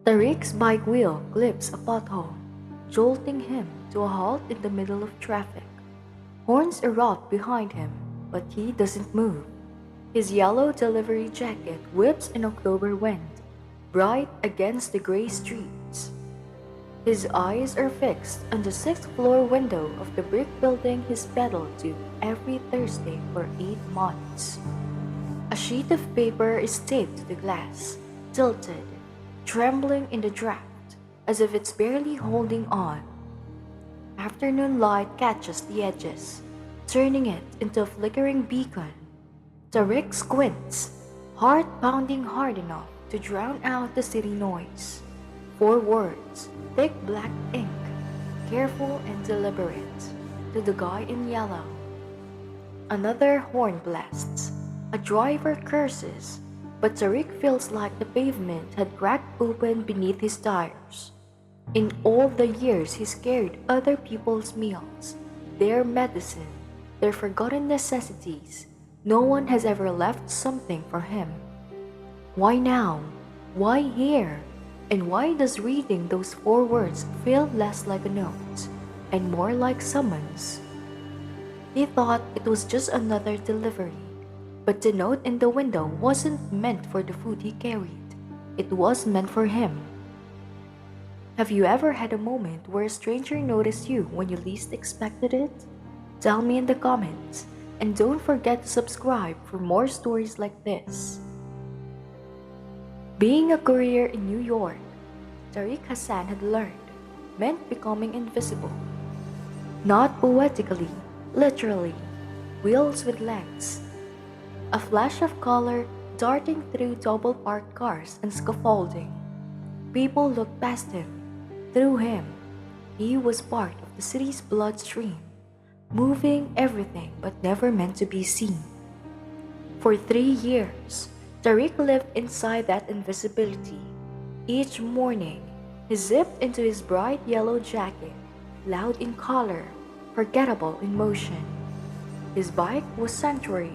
Tariq's bike wheel clips a pothole, jolting him to a halt in the middle of traffic. Horns erupt behind him, but he doesn't move. His yellow delivery jacket whips in October wind, bright against the gray streets. His eyes are fixed on the sixth-floor window of the brick building he's pedaled to every Thursday for 8 months. A sheet of paper is taped to the glass, tilted, trembling in the draft, as if it's barely holding on. Afternoon light catches the edges, turning it into a flickering beacon. Tariq squints, heart pounding hard enough to drown out the city noise. 4 words, thick black ink, careful and deliberate, to the guy in yellow. Another horn blasts. A driver curses, but Tariq feels like the pavement had cracked open beneath his tires. In all the years he's carried other people's meals, their medicine, their forgotten necessities, no one has ever left something for him. Why now? Why here? And why does reading those 4 words feel less like a note and more like summons? He thought it was just another delivery, but the note in the window wasn't meant for the food he carried. It was meant for him. Have you ever had a moment where a stranger noticed you when you least expected it? Tell me in the comments, and don't forget to subscribe for more stories like this. Being a courier in New York, Tariq Hassan had learned, meant becoming invisible. Not poetically, literally, wheels with legs. A flash of color darting through double-parked cars and scaffolding. People looked past him, through him. He was part of the city's bloodstream, moving everything but never meant to be seen. For 3 years, Tariq lived inside that invisibility. Each morning, he zipped into his bright yellow jacket, loud in color, forgettable in motion. His bike was sanctuary,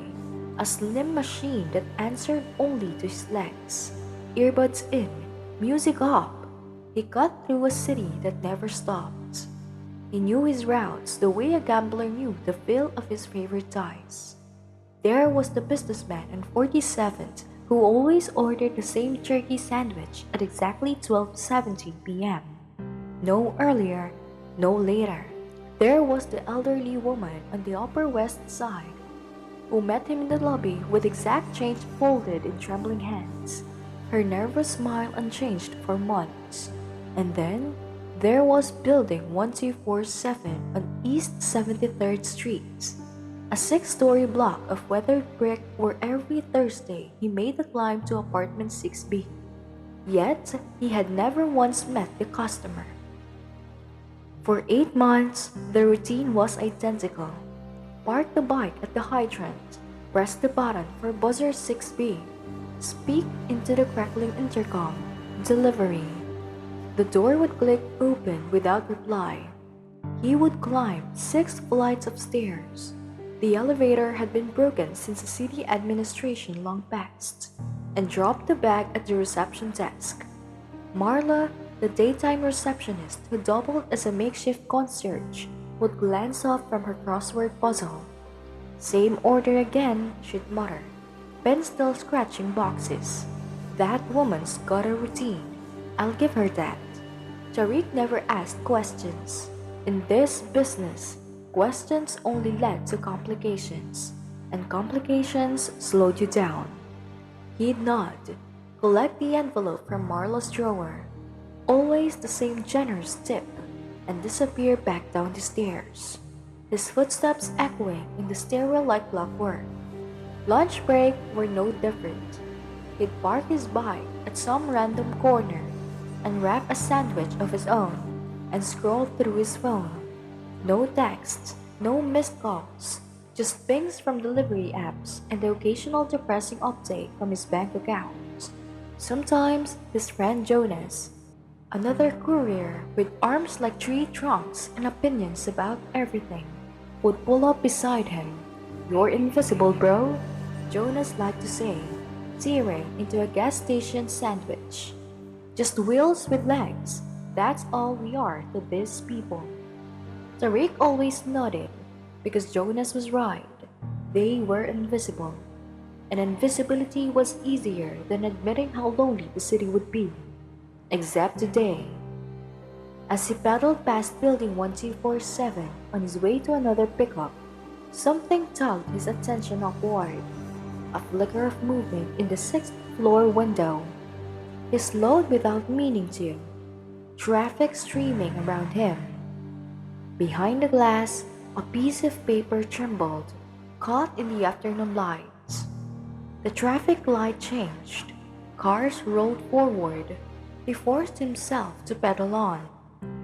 a slim machine that answered only to his legs. Earbuds in, music up, he cut through a city that never stopped. He knew his routes the way a gambler knew the feel of his favorite dice. There was the businessman on 47th who always ordered the same turkey sandwich at exactly 12:17 p.m. No earlier, no later. There was the elderly woman on the Upper West Side who met him in the lobby with exact change folded in trembling hands, her nervous smile unchanged for months. And then there was Building 1247 on East 73rd Street, a 6-story block of weathered brick where every Thursday he made the climb to apartment 6B. Yet, he had never once met the customer. For 8 months, the routine was identical. Park the bike at the hydrant, press the button for buzzer 6B, speak into the crackling intercom, delivery. The door would click open without reply. He would climb 6 flights of stairs. The elevator had been broken since the city administration long past, and dropped the bag at the reception desk. Marla, the daytime receptionist who doubled as a makeshift concierge, would glance up from her crossword puzzle. Same order again, she'd mutter, pen still scratching boxes. That woman's got a routine. I'll give her that. Tariq never asked questions. In this business, questions only led to complications, and complications slowed you down. He'd nod, collect the envelope from Marla's drawer, always the same generous tip, and disappear back down the stairs, his footsteps echoing in the stairwell like clockwork. Lunch break were no different. He'd park his bike at some random corner, unwrap a sandwich of his own, and scroll through his phone. No texts, no missed calls, just pings from delivery apps and the occasional depressing update from his bank account. Sometimes his friend Jonas, another courier with arms like tree trunks and opinions about everything, would pull up beside him. "You're invisible, bro," Jonas liked to say, tearing into a gas station sandwich. Just wheels with legs. That's all we are to these people. Tariq always nodded because Jonas was right. They were invisible, and invisibility was easier than admitting how lonely the city would be. Except today. As he pedaled past Building 1247 on his way to another pickup, something tugged his attention upward. A flicker of movement in the sixth floor window. He slowed without meaning to, traffic streaming around him. Behind the glass, a piece of paper trembled, caught in the afternoon lights. The traffic light changed. Cars rolled forward. He forced himself to pedal on,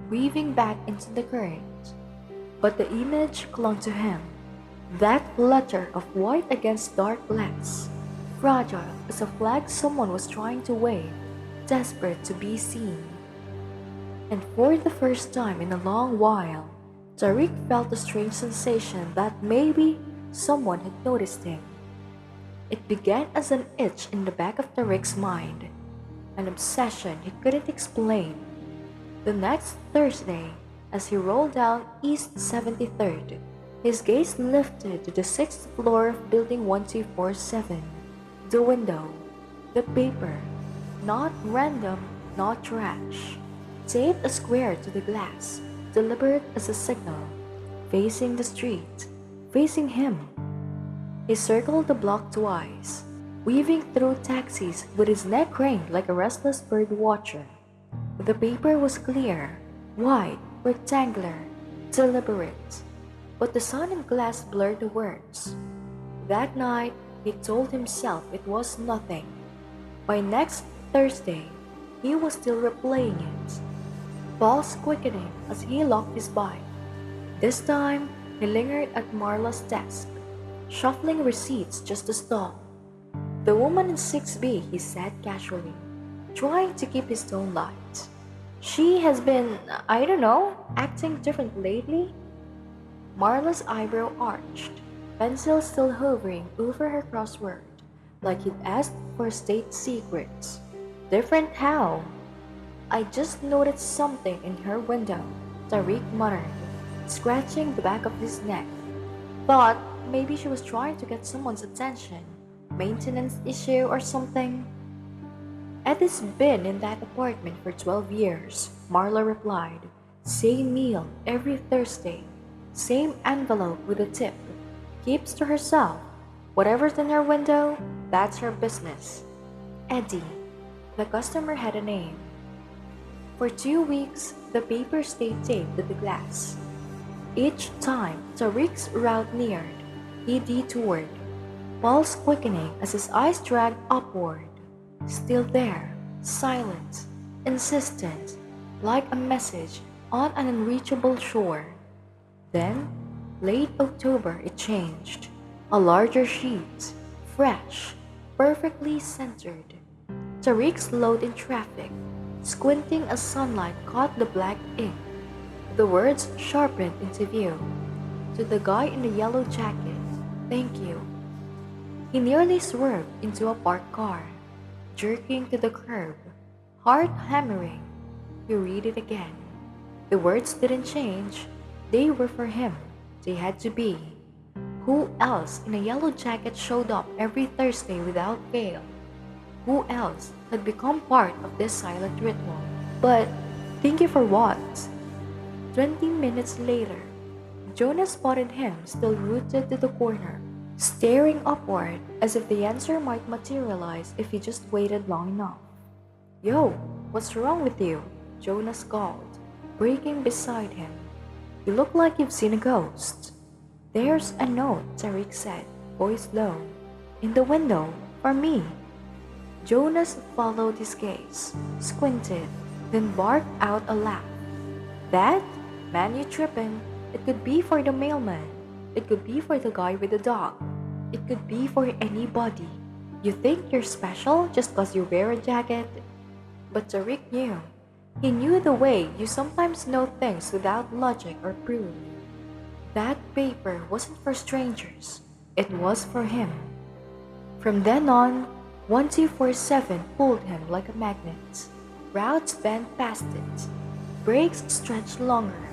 weaving back into the current. But the image clung to him. That flutter of white against dark glass, fragile as a flag someone was trying to wave, desperate to be seen. And for the first time in a long while, Tariq felt a strange sensation that maybe someone had noticed him. It began as an itch in the back of Tariq's mind, an obsession he couldn't explain. The next Thursday, as he rolled down East 73rd, his gaze lifted to the sixth floor of Building 1247. The window, the paper, not random, not trash, taped a square to the glass, deliberate as a signal, facing the street, facing him. He circled the block twice, weaving through taxis with his neck craned like a restless bird watcher. The paper was clear, white, rectangular, deliberate, but the sun and glass blurred the words. That night, he told himself it was nothing. By next Thursday, he was still replaying it, pulse quickening as he locked his bike. This time, he lingered at Marla's desk, shuffling receipts just to stall. The woman in 6B, he said casually, trying to keep his tone light. She has been, I don't know, acting different lately? Marla's eyebrow arched, pencil still hovering over her crossword, like he'd asked for state secrets. Different how? I just noticed something in her window, Tariq muttered, scratching the back of his neck. Thought maybe she was trying to get someone's attention, maintenance issue or something. Eddie's been in that apartment for 12 years, Marla replied. Same meal every Thursday, same envelope with a tip. Keeps to herself. Whatever's in her window, that's her business. Eddie. The customer had a name. For 2 weeks, the paper stayed taped to the glass. Each time Tariq's route neared, he detoured, pulse quickening as his eyes dragged upward. Still there, silent, insistent, like a message on an unreachable shore. Then, late October, it changed. A larger sheet, fresh, perfectly centered. Tariq slowed in traffic, squinting as sunlight caught the black ink. The words sharpened into view. To the guy in the yellow jacket, thank you. He nearly swerved into a parked car, jerking to the curb, heart hammering. He read it again. The words didn't change. They were for him. They had to be. Who else in a yellow jacket showed up every Thursday without fail? Who else had become part of this silent ritual? But thank you for what? 20 minutes later, Jonas spotted him still rooted to the corner, staring upward as if the answer might materialize if he just waited long enough. Yo, what's wrong with you? Jonas called, braking beside him. You look like you've seen a ghost. There's a note, Tariq said, voice low. In the window, for me. Jonas followed his gaze, squinted, then barked out a laugh. That? Man, you trippin'. It could be for the mailman. It could be for the guy with the dog. It could be for anybody. You think you're special just 'cause you wear a jacket? But Tariq knew. He knew the way you sometimes know things without logic or proof. That paper wasn't for strangers. It was for him. From then on, 1247 pulled him like a magnet. Routes bent past it. Brakes stretched longer.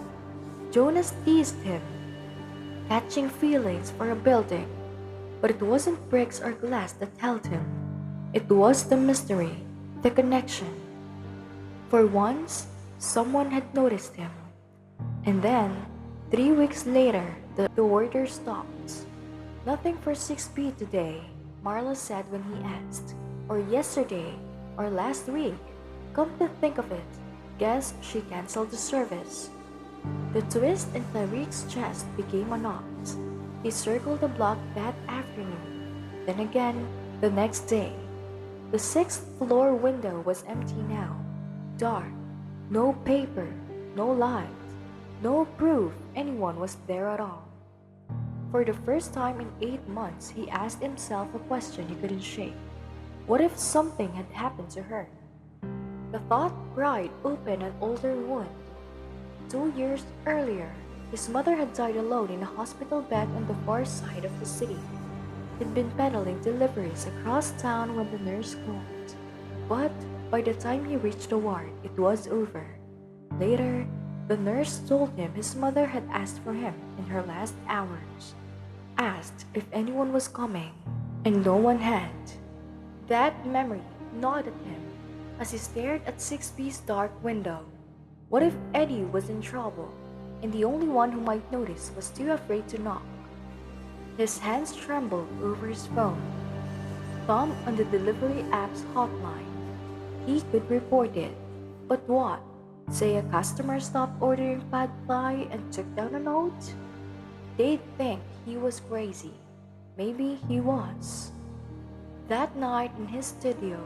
Jonas teased him, catching feelings for a building. But it wasn't bricks or glass that held him. It was the mystery, the connection. For once, someone had noticed him. And then, 3 weeks later, the order stopped. Nothing for 6p today, Marla said when he asked. Or yesterday, or last week. Come to think of it, guess she canceled the service. The twist in Tariq's chest became a knot. He circled the block that afternoon, then again the next day. The sixth floor window was empty now, dark, no paper, no light, no proof anyone was there at all. For the first time in 8 months, he asked himself a question he couldn't shake. What if something had happened to her? The thought pried open an older wound. 2 years earlier, his mother had died alone in a hospital bed on the far side of the city. He'd been peddling deliveries across town when the nurse called. But by the time he reached the ward, it was over. Later, the nurse told him his mother had asked for him in her last hours. Asked if anyone was coming, and no one had. That memory gnawed at him as he stared at 6B's dark window. What if Eddie was in trouble, and the only one who might notice was too afraid to knock? His hands trembled over his phone. Thumb on the delivery app's hotline. He could report it, but what? Say a customer stopped ordering pad thai and took down a note? They'd think he was crazy. Maybe he was. That night in his studio,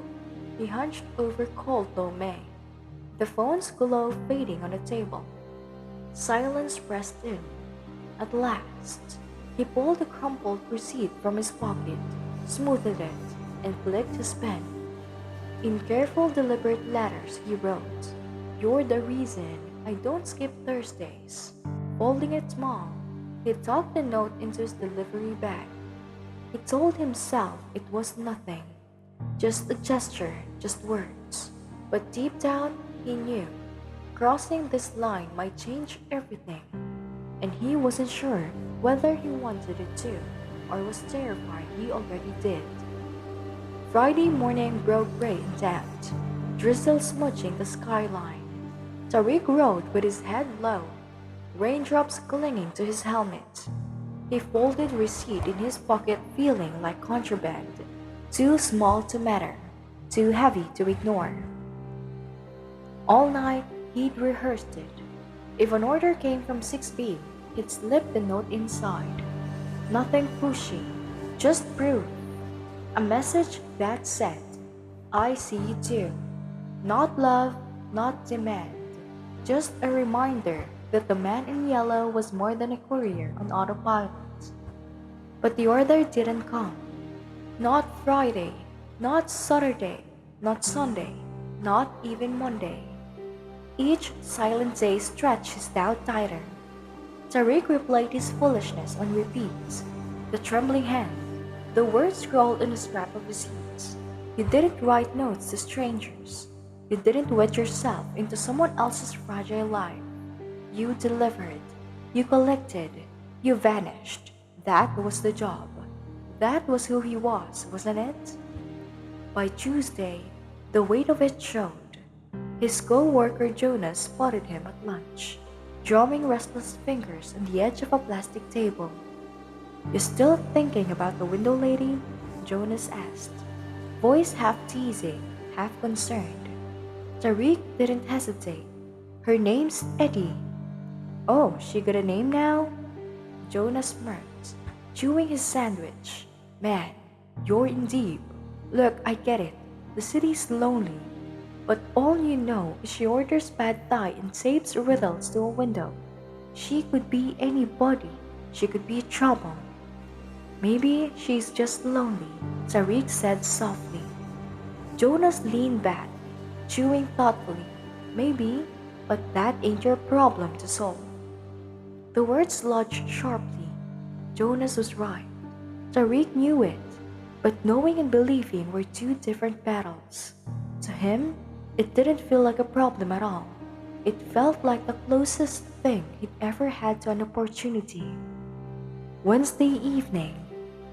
he hunched over cold May, the phone's glow fading on the table. Silence pressed in. At last, he pulled a crumpled receipt from his pocket, smoothed it, and flicked his pen. In careful, deliberate letters, he wrote, "You're the reason I don't skip Thursdays." Folding it small, he tucked the note into his delivery bag. He told himself it was nothing, just a gesture, just words. But deep down, he knew crossing this line might change everything, and he wasn't sure whether he wanted it to, or was terrified he already did. Friday morning broke gray and damp, drizzle smudging the skyline. Tariq rode with his head low, raindrops clinging to his helmet. He folded receipt in his pocket, feeling like contraband, too small to matter, too heavy to ignore. All night, he'd rehearsed it. If an order came from 6B, he'd slip the note inside. Nothing pushy, just proof. A message that said, "I see you too." Not love, not demand. Just a reminder that the man in yellow was more than a courier on autopilot. But the order didn't come. Not Friday, not Saturday, not Sunday, not even Monday. Each silent day stretched his doubt tighter. Tariq replayed his foolishness on repeat. The trembling hand, the words scrawled on the scrap of receipts. You didn't write notes to strangers. You didn't wed yourself into someone else's fragile life. You delivered. You collected. You vanished. That was the job. That was who he was, wasn't it? By Tuesday, the weight of it showed. His co-worker Jonas spotted him at lunch, drumming restless fingers on the edge of a plastic table. "You still thinking about the window lady?" Jonas asked, voice half teasing, half concerned. Tariq didn't hesitate. "Her name's Eddie." "Oh, she got a name now?" Jonas smirked, chewing his sandwich. "Man, you're in deep. Look, I get it. The city's lonely. But all you know is she orders pad thai and saves riddles to a window. She could be anybody. She could be trouble." "Maybe she's just lonely," Tariq said softly. Jonas leaned back, chewing thoughtfully. "Maybe, but that ain't your problem to solve." The words lodged sharply. Jonas was right. Tariq knew it, but knowing and believing were two different battles. To him, It didn't feel like a problem at all. It felt like the closest thing he'd ever had to an opportunity. Wednesday evening,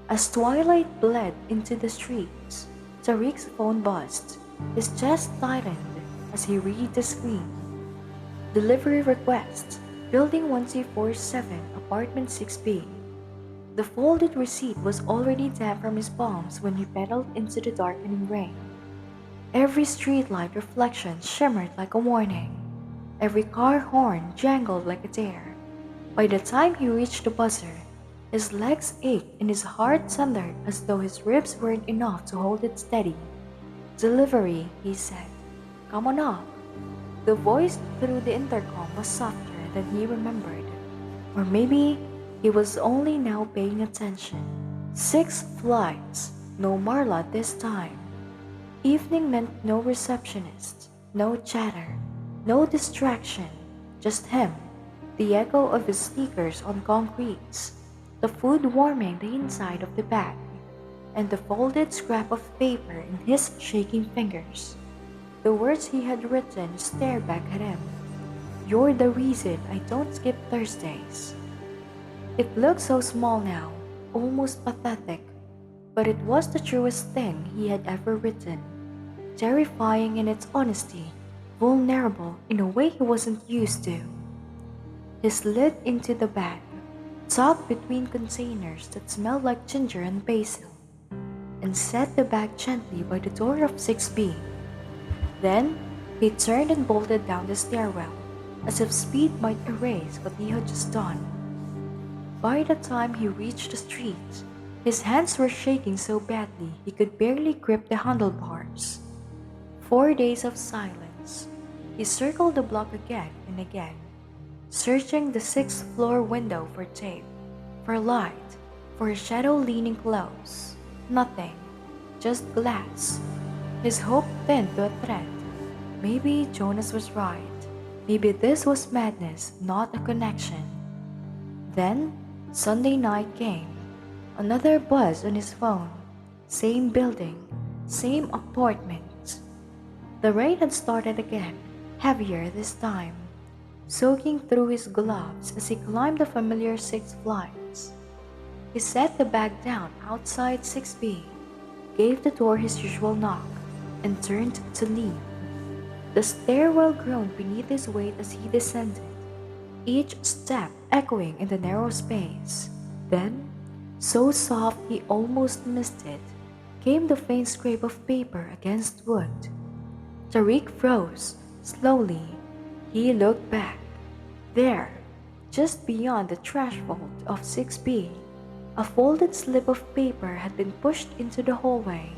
as twilight bled into the streets, Tariq's phone buzzed. His chest tightened as he read the screen. Delivery request, Building 1247, Apartment 6B. The folded receipt was already damp from his palms when he pedaled into the darkening rain. Every streetlight reflection shimmered like a warning. Every car horn jangled like a dare. By the time he reached the buzzer, his legs ached and his heart thundered as though his ribs weren't enough to hold it steady. Delivery, he said. Come on up. The voice through the intercom was softer than he remembered. Or maybe he was only now paying attention. 6 flights, no Marla this time. Evening meant no receptionist, no chatter, no distraction, just him, the echo of his sneakers on concretes, the food warming the inside of the bag, and the folded scrap of paper in his shaking fingers. The words he had written stared back at him. You're the reason I don't skip Thursdays. It looked so small now, almost pathetic, but it was the truest thing he had ever written. Terrifying in its honesty, vulnerable in a way he wasn't used to. He slid into the bag, tucked between containers that smelled like ginger and basil, and set the bag gently by the door of 6B. Then, he turned and bolted down the stairwell, as if speed might erase what he had just done. By the time he reached the street, his hands were shaking so badly he could barely grip the handlebars. 4 days of silence. He circled the block again and again, searching the 6th floor window for tape, for light, for a shadow leaning close. Nothing, just glass. His hope thinned to a thread. Maybe Jonas was right. Maybe this was madness, not a connection. Then, Sunday night came. Another buzz on his phone. Same building, same apartment. The rain had started again, heavier this time, soaking through his gloves as he climbed the familiar 6 flights. He set the bag down outside 6B, gave the door his usual knock, and turned to leave. The stairwell groaned beneath his weight as he descended, each step echoing in the narrow space. Then, so soft he almost missed it, came the faint scrape of paper against wood. Tariq froze. Slowly, he looked back. There, just beyond the trash vault of 6B, a folded slip of paper had been pushed into the hallway.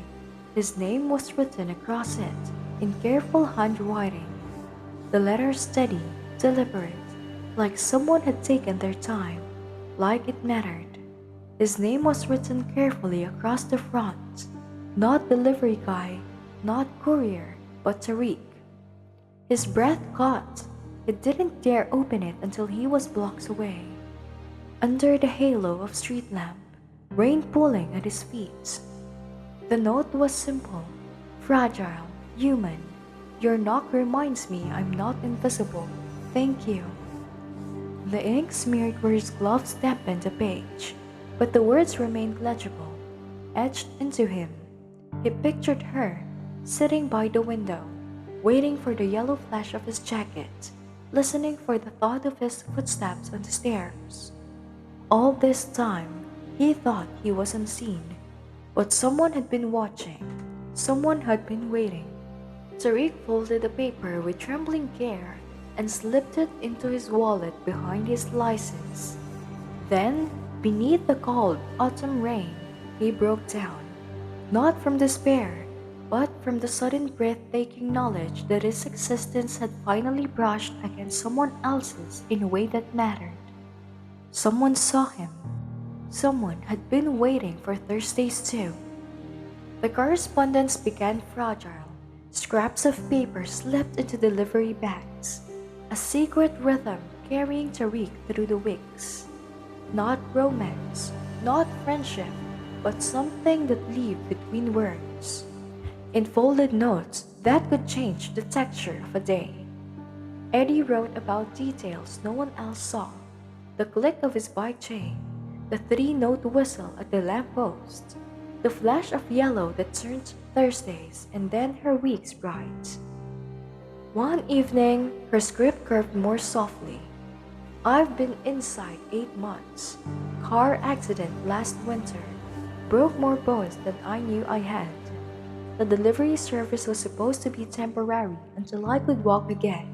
His name was written across it in careful handwriting. The letters steady, deliberate, like someone had taken their time, like it mattered. His name was written carefully across the front. Not delivery guy, not courier, but Tariq. His breath caught. He didn't dare open it until he was blocks away. Under the halo of street lamp, rain pooling at his feet. The note was simple, fragile, human. Your knock reminds me I'm not invisible. Thank you. The ink smeared where his gloves dampened the page, but the words remained legible, etched into him. He pictured her, sitting by the window, waiting for the yellow flash of his jacket, listening for the thud of his footsteps on the stairs. All this time, he thought he was unseen, but someone had been watching, someone had been waiting. Tariq folded the paper with trembling care and slipped it into his wallet behind his license. Then, beneath the cold autumn rain, he broke down, not from despair, but from the sudden breathtaking knowledge that his existence had finally brushed against someone else's in a way that mattered. Someone saw him. Someone had been waiting for Thursdays too. The correspondence began fragile. Scraps of paper slipped into delivery bags, a secret rhythm carrying Tariq through the weeks. Not romance, not friendship, but something that lived between words. In folded notes, that could change the texture of a day. Eddie wrote about details no one else saw: the click of his bike chain, the three-note whistle at the lamppost, the flash of yellow that turned Thursdays and then her weeks bright. One evening, her script curved more softly. I've been inside 8 months. Car accident last winter. Broke more bones than I knew I had. The delivery service was supposed to be temporary until I could walk again.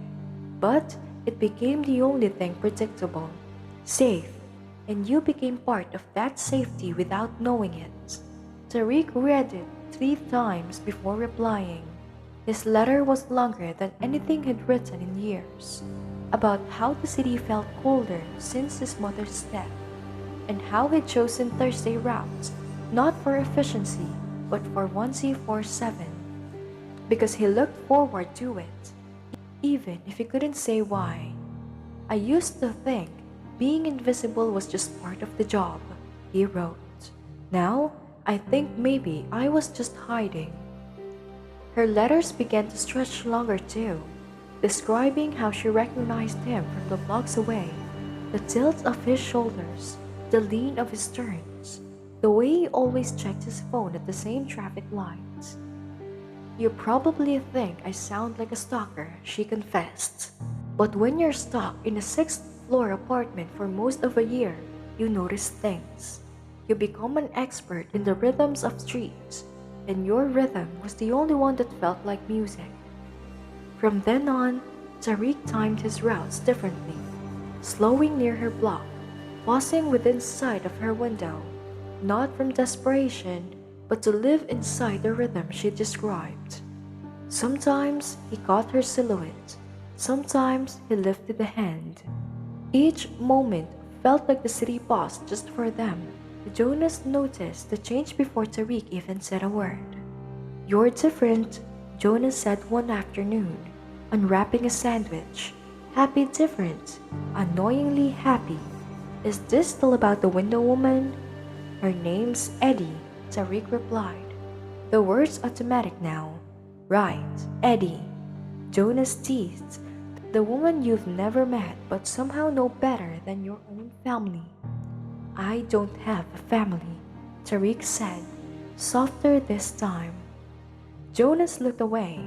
But it became the only thing predictable, safe, and you became part of that safety without knowing it. Tariq read it 3 times before replying. His letter was longer than anything he'd written in years, about how the city felt colder since his mother's death, and how he'd chosen Thursday routes, not for efficiency, but for 1C47, because he looked forward to it, even if he couldn't say why. I used to think being invisible was just part of the job, he wrote. Now, I think maybe I was just hiding. Her letters began to stretch longer too, describing how she recognized him from the blocks away, the tilt of his shoulders, the lean of his turns, the way he always checked his phone at the same traffic lights. You probably think I sound like a stalker, she confessed. But when you're stuck in a 6th-floor apartment for most of a year, you notice things. You become an expert in the rhythms of streets, and your rhythm was the only one that felt like music. From then on, Tariq timed his routes differently, slowing near her block, pausing within sight of her window, not from desperation, but to live inside the rhythm she described. Sometimes he caught her silhouette, sometimes he lifted a hand. Each moment felt like the city paused just for them. Jonas noticed the change before Tariq even said a word. "You're different," Jonas said one afternoon, unwrapping a sandwich. "Happy different, annoyingly happy. Is this still about the window woman?" "Her name's Eddie," Tariq replied. The word's automatic now. "Right, Eddie." Jonas teased. "The woman you've never met but somehow know better than your own family." "I don't have a family," Tariq said, softer this time. Jonas looked away,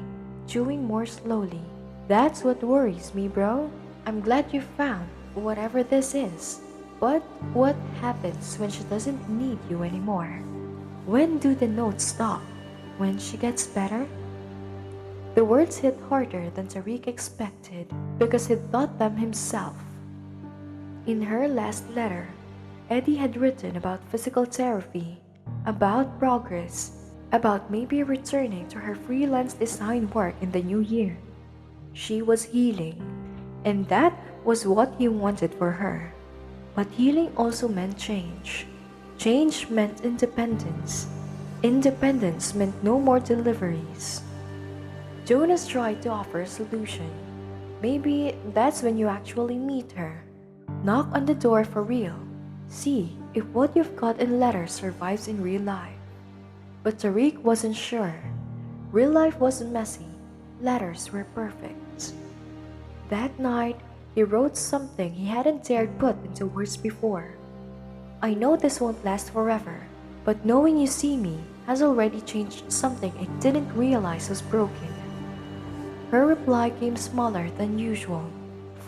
chewing more slowly. "That's what worries me, bro. I'm glad you found whatever this is. But what happens when she doesn't need you anymore? When do the notes stop? When she gets better?" The words hit harder than Tariq expected because he'd thought them himself. In her last letter, Eddie had written about physical therapy, about progress, about maybe returning to her freelance design work in the new year. She was healing, and that was what he wanted for her. But healing also meant change. Change meant independence. Independence meant no more deliveries. Jonas tried to offer a solution. Maybe that's when you actually meet her. Knock on the door for real. See if what you've got in letters survives in real life. But Tariq wasn't sure. Real life wasn't messy. Letters were perfect. That night, he wrote something he hadn't dared put into words before. "I know this won't last forever, but knowing you see me has already changed something I didn't realize was broken." Her reply came smaller than usual,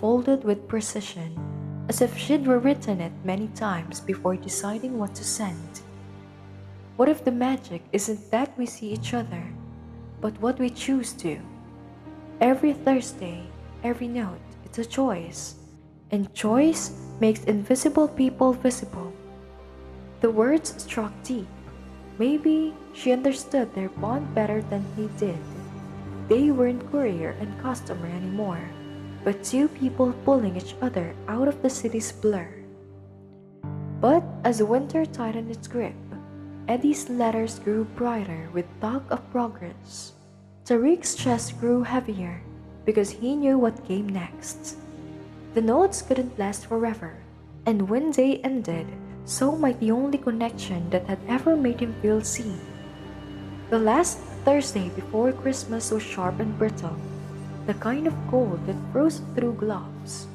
folded with precision, as if she'd rewritten it many times before deciding what to send. What if the magic isn't that we see each other, but what we choose to? Every Thursday, every note, it's a choice, and choice makes invisible people visible. The words struck deep. Maybe she understood their bond better than he did. They weren't courier and customer anymore, but two people pulling each other out of the city's blur. But as winter tightened its grip, Eddie's letters grew brighter with talk of progress. Tariq's chest grew heavier because he knew what came next. The notes couldn't last forever, and when they ended, so might the only connection that had ever made him feel seen. The last Thursday before Christmas was sharp and brittle, the kind of cold that froze through gloves.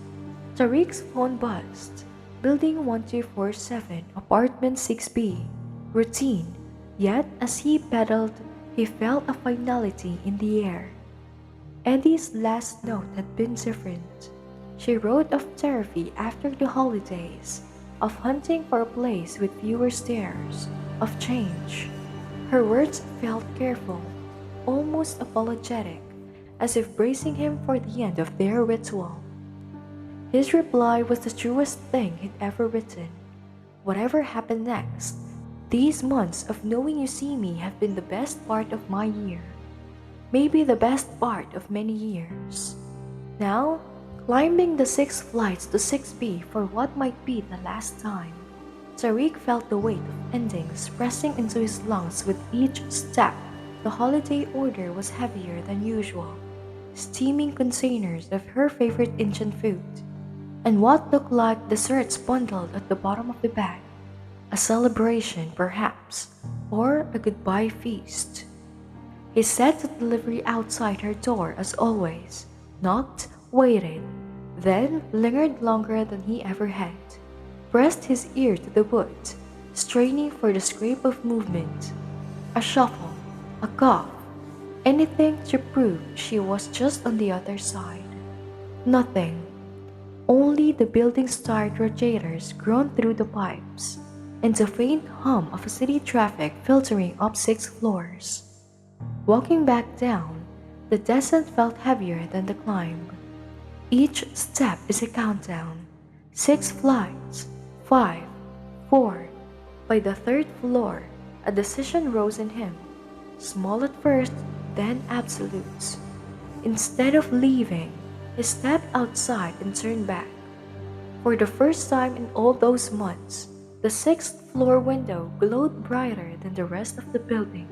Tariq's phone buzzed. Building 1247, apartment 6B. Routine. Yet as he pedaled, he felt a finality in the air. Eddie's last note had been different. She wrote of therapy after the holidays, of hunting for a place with fewer stairs, of change. Her words felt careful, almost apologetic, as if bracing him for the end of their ritual. His reply was the truest thing he'd ever written. Whatever happened next, these months of knowing you see me have been the best part of my year. Maybe the best part of many years. Now, climbing the 6 flights to 6B for what might be the last time, Tariq felt the weight of endings pressing into his lungs with each step. The holiday order was heavier than usual. Steaming containers of her favorite Indian food, and what looked like desserts bundled at the bottom of the bag. A celebration, perhaps, or a goodbye feast. He set the delivery outside her door as always, knocked, waited, then lingered longer than he ever had, pressed his ear to the wood, straining for the scrape of movement. A shuffle, a cough, anything to prove she was just on the other side. Nothing. Only the building's tired radiators groan through the pipes, and the faint hum of city traffic filtering up 6 floors. Walking back down, the descent felt heavier than the climb. Each step is a countdown. 6 flights, 5, 4. By the 3rd floor, a decision rose in him. Small at first, then absolute. Instead of leaving, he stepped outside and turned back. For the first time in all those months, the 6th-floor window glowed brighter than the rest of the building.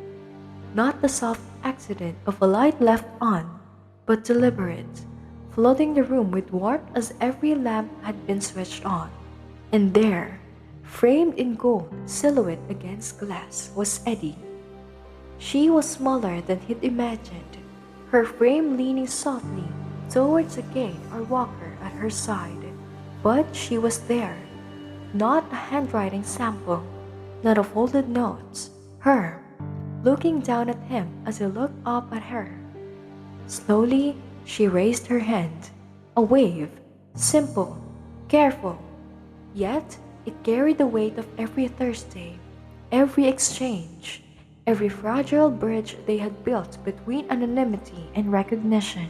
Not the soft accident of a light left on, but deliberate, flooding the room with warmth as every lamp had been switched on. And there, framed in gold, silhouette against glass, was Eddie. She was smaller than he'd imagined, her frame leaning softly towards a gate or walker at her side. But she was there, not a handwriting sample, not a folded note, her, looking down at him as he looked up at her. Slowly, she raised her hand, a wave, simple, careful, yet it carried the weight of every Thursday, every exchange, every fragile bridge they had built between anonymity and recognition.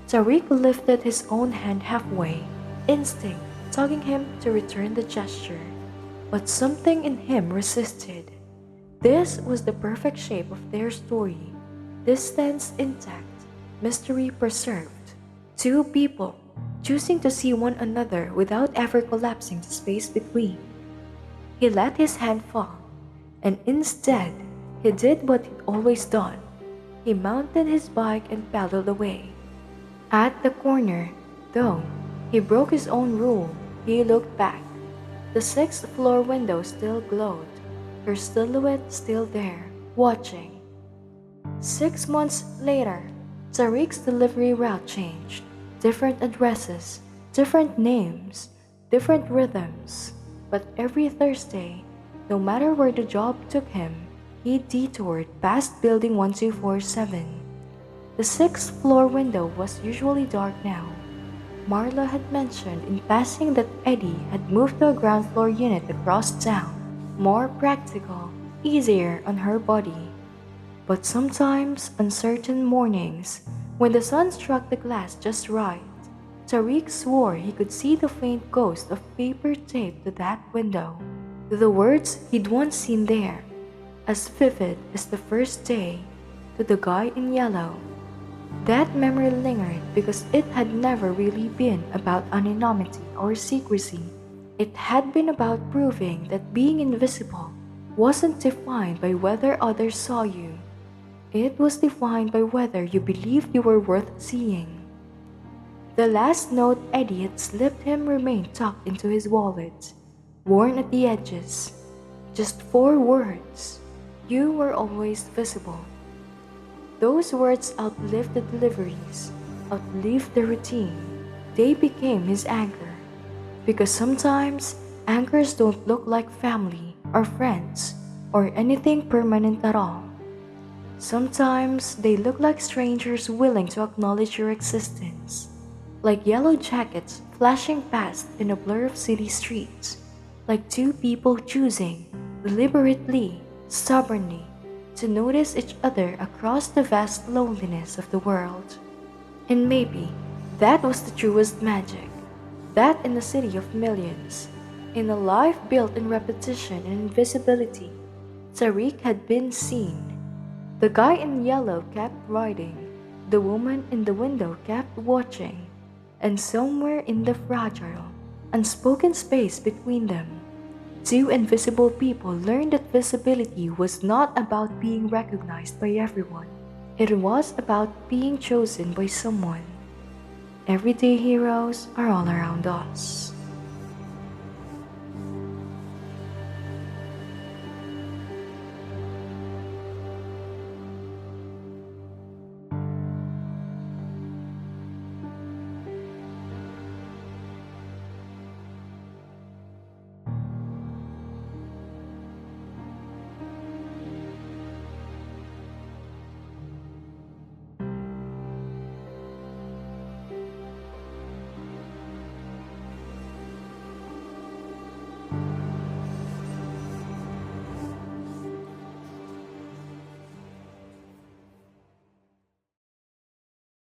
Tariq lifted his own hand halfway, instinct tugging him to return the gesture, but something in him resisted. This was the perfect shape of their story, distance intact, mystery preserved. Two people choosing to see one another without ever collapsing the space between. He let his hand fall, and instead, he did what he'd always done. He mounted his bike and pedaled away. At the corner, though, he broke his own rule. He looked back. The 6th-floor window still glowed, her silhouette still there, watching. 6 months later, Tariq's delivery route changed. Different addresses, different names, different rhythms. But every Thursday, no matter where the job took him, he detoured past Building 1247. The 6th-floor window was usually dark now. Marla had mentioned in passing that Eddie had moved to a ground-floor unit across town, more practical, easier on her body. But sometimes, on certain mornings, when the sun struck the glass just right, Tariq swore he could see the faint ghost of paper taped to that window. The words he'd once seen there, as vivid as the first day, to the guy in yellow. That memory lingered because it had never really been about anonymity or secrecy. It had been about proving that being invisible wasn't defined by whether others saw you. It was defined by whether you believed you were worth seeing. The last note Eddie had slipped him remained tucked into his wallet, worn at the edges. Just 4 words. You were always visible. Those words outlived the deliveries, outlived the routine. They became his anchor. Because sometimes, anchors don't look like family or friends or anything permanent at all. Sometimes they look like strangers willing to acknowledge your existence, like yellow jackets flashing past in a blur of city streets, like two people choosing, deliberately, stubbornly, to notice each other across the vast loneliness of the world. And maybe that was the truest magic, that in a city of millions, in a life built in repetition and invisibility, Tariq had been seen. The guy in yellow kept writing, the woman in the window kept watching, and somewhere in the fragile, unspoken space between them, two invisible people learned that visibility was not about being recognized by everyone. It was about being chosen by someone. Everyday heroes are all around us.